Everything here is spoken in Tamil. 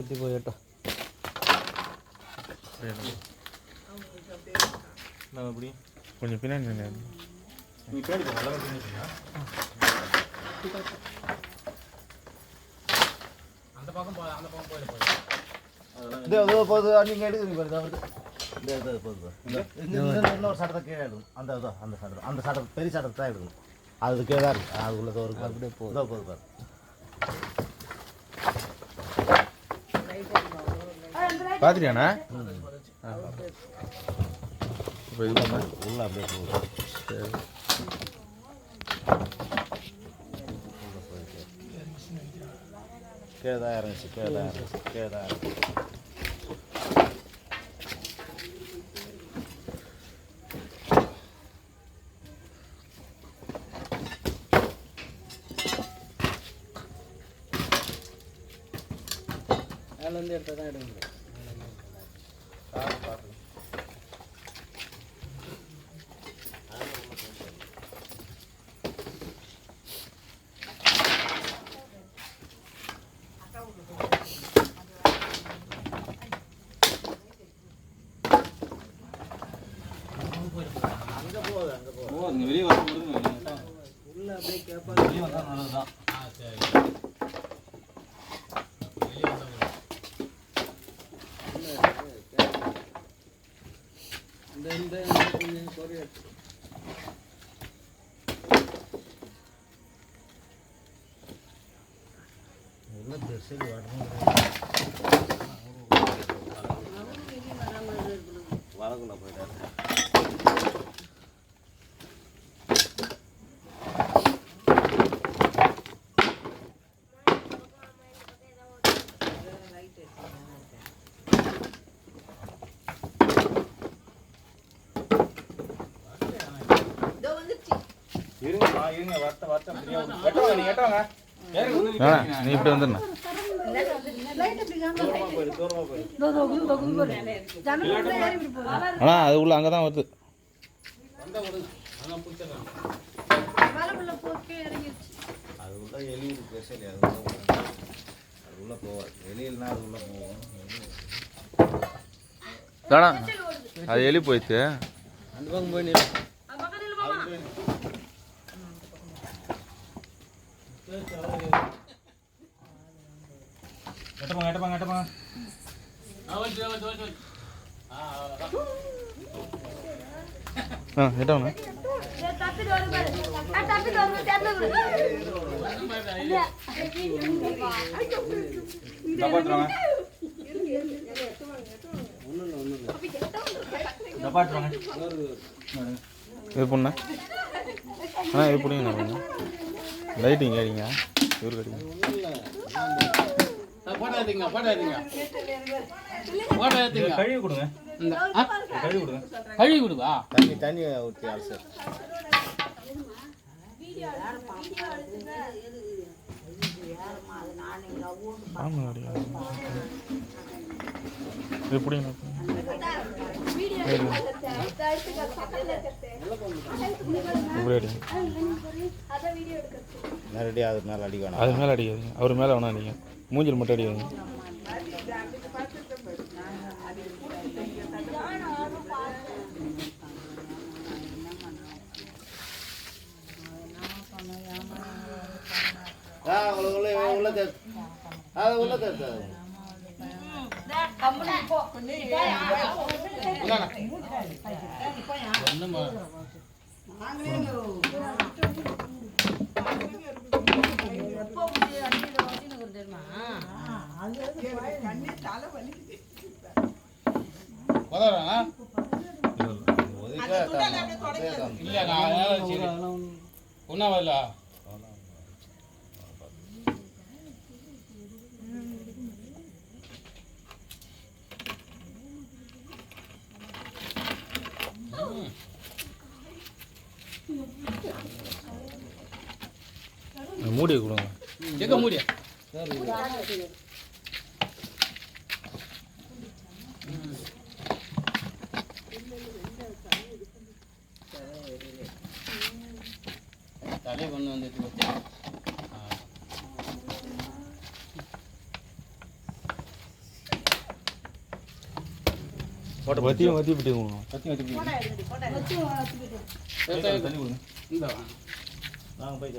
சுற்றி போயிட்டோம். அப்படி கொஞ்சம் பின்னாடி நீ பின்னாடி நல்லா அந்த பக்கம் அந்த பக்கம் போயிட போகுது. நீங்கள் எடுக்குறீங்க பாருங்க. இந்த போகுது. இன்னொரு சட்டத்தை கீழே எடுக்கணும். அந்த சட்டம் பெரிய சட்டத்தை தான் எடுக்கணும். அது கீழே தான் இருக்குது. அது உள்ள ஒரு அப்படியே போகுது பாரு. பார்த்துட்டியாண்ணா? இப்போ இது பண்ண உள்ள அப்படியே போகுது. சரி. கீழே தான் இறங்குச்சு. கீழே தான் இறங்குச்சு. மேலேருந்து எடுத்தால் தான் எடுக்க முடியும். வெளியே வர உள்ள அப்படியே கேட்பாங்க. வெளியே வந்தால் நல்லதுதான். சரி. இந்த கொஞ்சம் குறைய உள்ள பெருசு வரக்குள்ள போயிட்டாரு. இருங்க வருத்தம் நீ எட்டவங்க நீ இப்படி வந்துடுண்ணா. அண்ணா அது உள்ள அங்கே தான் வருது. அது உள்ள எலி ஸ்பெஷல். அது உள்ள போவாது. எலினா அது உள்ள போவோம். தானா அது எலி போயிடுச்சு. அந்த பக்கம் போய் நின்று எட்டப்பாங்க எட்டவண்ணா. இது பொண்ணா இது பிடிங்க. லைட்டிங் அடிங்க. இவருக்கு அடிங்க. கழுவி கொடுங்க. கழுவி கொடுவா. தண்ணி ஊற்றி அரசு. ஆமாம் அடிங்க. இது பிடிங்க. இப்படி அடிங்க. நேரடியாக அது மேலே அடிக்கணும். அது மேலே அடிக்காதீங்க. அவர் மேலே வேணா அடிங்க. மூஞ்சில் மட்டும் அடிக்காதீங்க. ஒன்னா வரல. மூடியை கொடுங்க. எங்க மூடியா? தலையை கொண்டு வந்துட்டு வத்தியும் வத்தி பிடி கொடுங்க. கத்தி வச்சு போட்டா எடுத்துட்டு தண்ணி கொடுங்க. இந்த நாங்கள் போய்